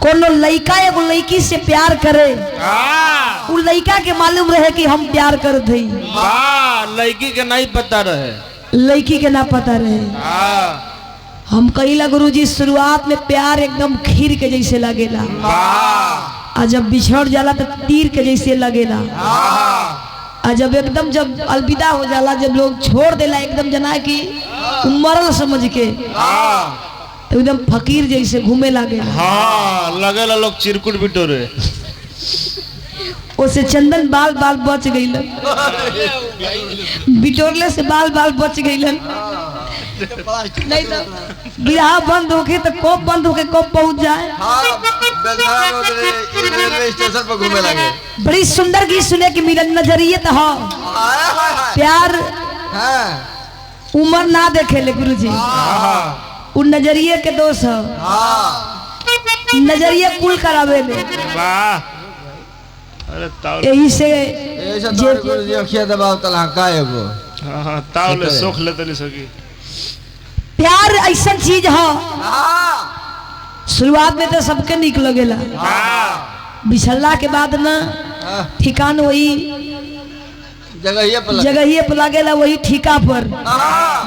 कोनो लड़का एगो लड़की से प्यार करे, उ लड़का के मालूम रहे कि हम प्यार करत हई, लड़की के नहीं पता रहे, लड़की के ना पता रहे। हम कहिला गुरुजी शुरुआत में प्यार एकदम खीर के जैसे लगेला, आ जब बिछड़ जाला तो तीर के जैसे लगेला, आ जब एकदम जब अलविदा हो जाला, जब लोग छोड़ देला एकदम जना कि मरल समझ के, तो एकदम फकीर जैसे घूमे लागे। लगेला लोग चिरकुट बिटोरे, उसे चंदन बाल बाल बच गई, बिटोरले से बाल बाल बच गई। नहीं तो बिहार बंद होके तो कब बंद होके कब पहुंच जाए। स्टेशन पर घूमे लगे। बड़ी सुंदर गीत सुने की मिलन नजरिए तो हो प्यार उम्र ना देखे ले गुरुजी, उ नजरिए के दोष है, नजरिए कुल करावे ले। यही से सोख लेते सकी। प्यार ऐसा चीज है, शुरुआत में तो सबके निक लगेला, बिछड़ला के बाद ना ठिकान वही जगह पर लगेला, वही ठिका पर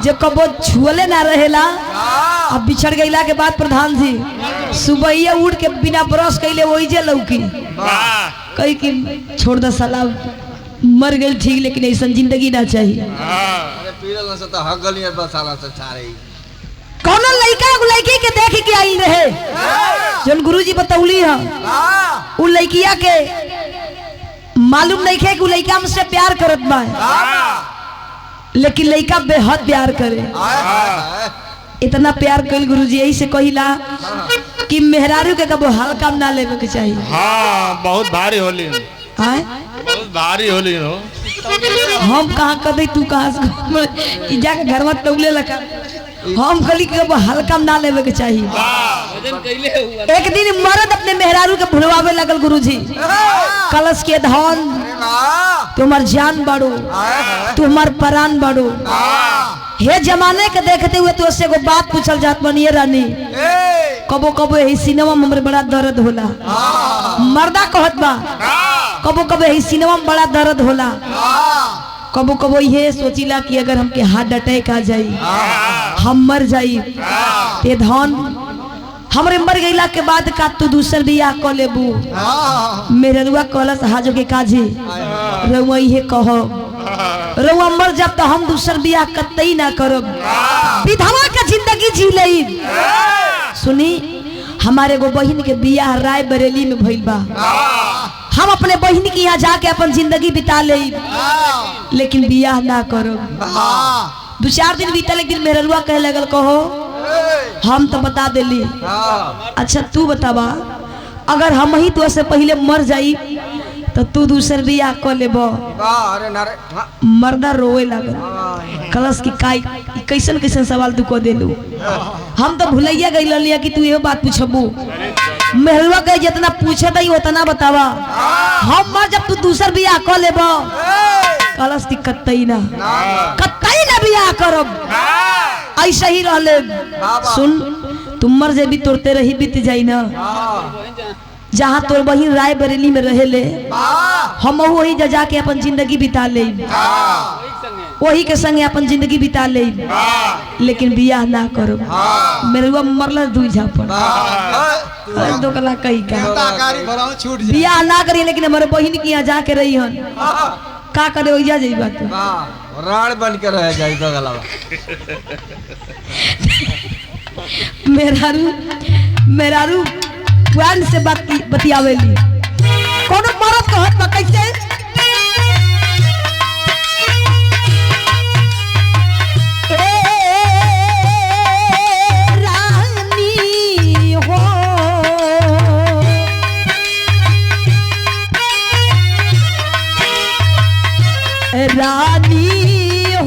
जब कबो छुअले ना रहेला। अब बिछड़ गईला के बाद प्रधान जी सुबह उड़ के बिना ब्रश कैले वही जे लौकी कही कि छोड़ द साला मर गई ठीक, लेकिन ऐसा जिंदगी ना चाहिए। कौनो लड़का लड़की के देख के आई रहे, जन गुरुजी बतौली है, उ लड़किया के मालूम नहीं है कि लड़का हमसे प्यार करत बा, लेकिन लड़का बेहद प्यार करे। इतना प्यार कल गुरुजी यही से कहिला कि मेहरारू के कबो हल्का ना लेवे के चाहिए। बहुत भारी होली, बहुत भारी होली हो। हम कहाँ कर दे, तू कहाँ से जाके घर में टौले लगा। हम कली के हल्का ना लेवे के चाहिए। एक दिन मर्द अपने मेहरारू के भुलवावे लगल गुरुजी, कलश के धन तुम्हार जान बाड़ो, तुम्हार परान बाड़ो। हे जमाने के देखते हुए तो उससे को बात पूछल जात बनिए रानी, कबो कबो यही सिनेमा में हमरे बड़ा दर्द होला, मर्दा कहत बा कबो कबो यही सिनेमा में बड़ा दर्द होला, कबो कबो ये सोचिला कि अगर हमके हार्ट अटैक आ जाई, हम मर जाई, ते धन हमरे मर गईला के बाद का तू दूसर बियाह क लेबू। मेरे रुआ कलस हाजो के काजी रउआ ये कहो, रउआ मर जब तो हम दूसर बियाह कतई ना करब, विधवा का जिंदगी जी लई। सुनी, हमारे गो बहन के बियाह राय बरेली में भइल बा, हम अपने बहन के यहाँ जाके अपन जिंदगी बिता ले, लेकिन बियाह ना करो। 2-4 दिन बीता, लेकिन मेरा रुआ कहे लगल कहो हम तो बता देली। अच्छा तू बतावा, अगर हम ही तो से पहले मर जाई तो तू दूसर बियाह कर लेब। मर्दा रोए लगल, कलश की काई कैसन कैसन सवाल तू को देलू, हम तो भुलैया गई लिया कि तू ये बात पूछबू। मेहरुआ कहे जितना पूछे दई उतना बतावा, हम मर जब तू दूसर बियाह कर लेब। कलश की कतई ना बियाह करब, ऐसा ही रह ले। सुन, तुम मर जे भी तोड़ते रही बीत जाई ना, जहाँ तोर बहिन राय बरेली में रहे ले, हम वही जाके अपन जिंदगी बिता ले, वही के संगे अपन जिंदगी बिता ले, लेकिन बियाह ना करो। मेरे मरल 2 झापड़ 2 कलाक कही का बियाह ना करिए, लेकिन हमारे बहिन की यहाँ जाके रही हन का करे हो जाई बात राण बन के रह जाई बगलवा। मेहरारू पुरान से बतियावेली, कोनो मरद कहत बा कैसे रानी हो, रानी हो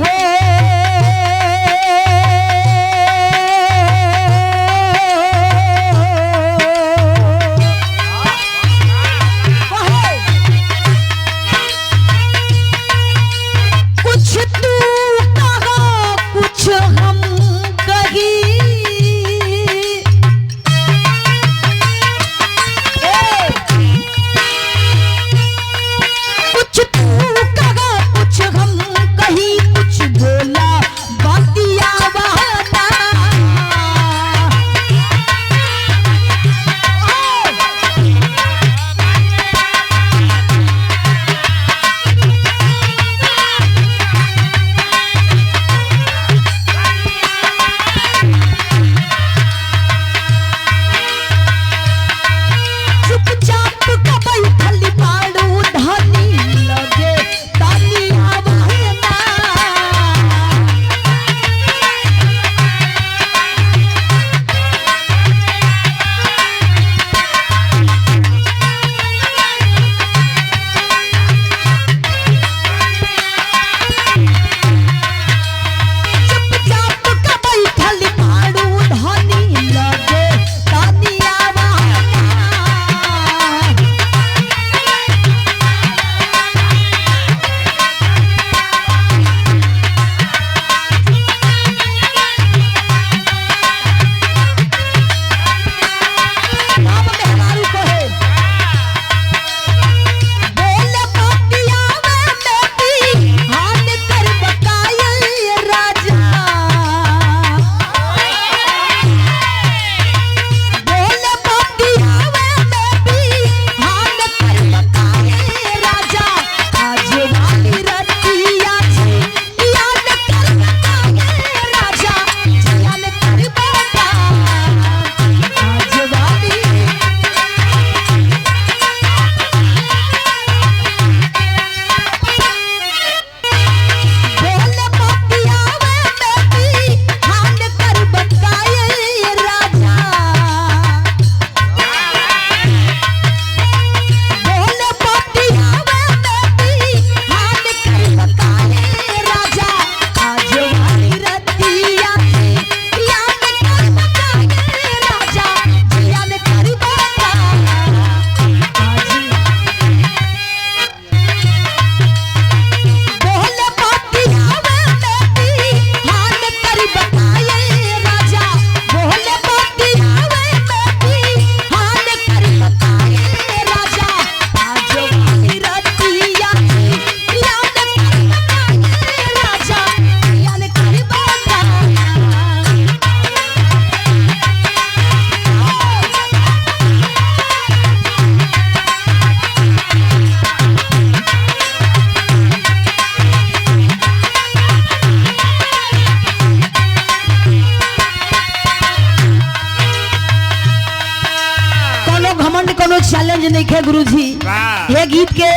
कोनो घमंड कोनो चैलेंज नहीं है गुरुजी। वाह। ये गीत के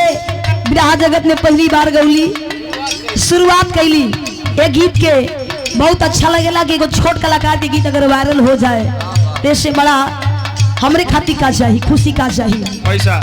विराह जगत में पहली बार गौली शुरुआत कैली। ये गीत के बहुत अच्छा लगेला कि एगो छोट कलाकार के गीत अगर वायरल हो जाए तो इससे बड़ा हमरे खातिर का चाहिए, खुशी का चाहिए। पैसा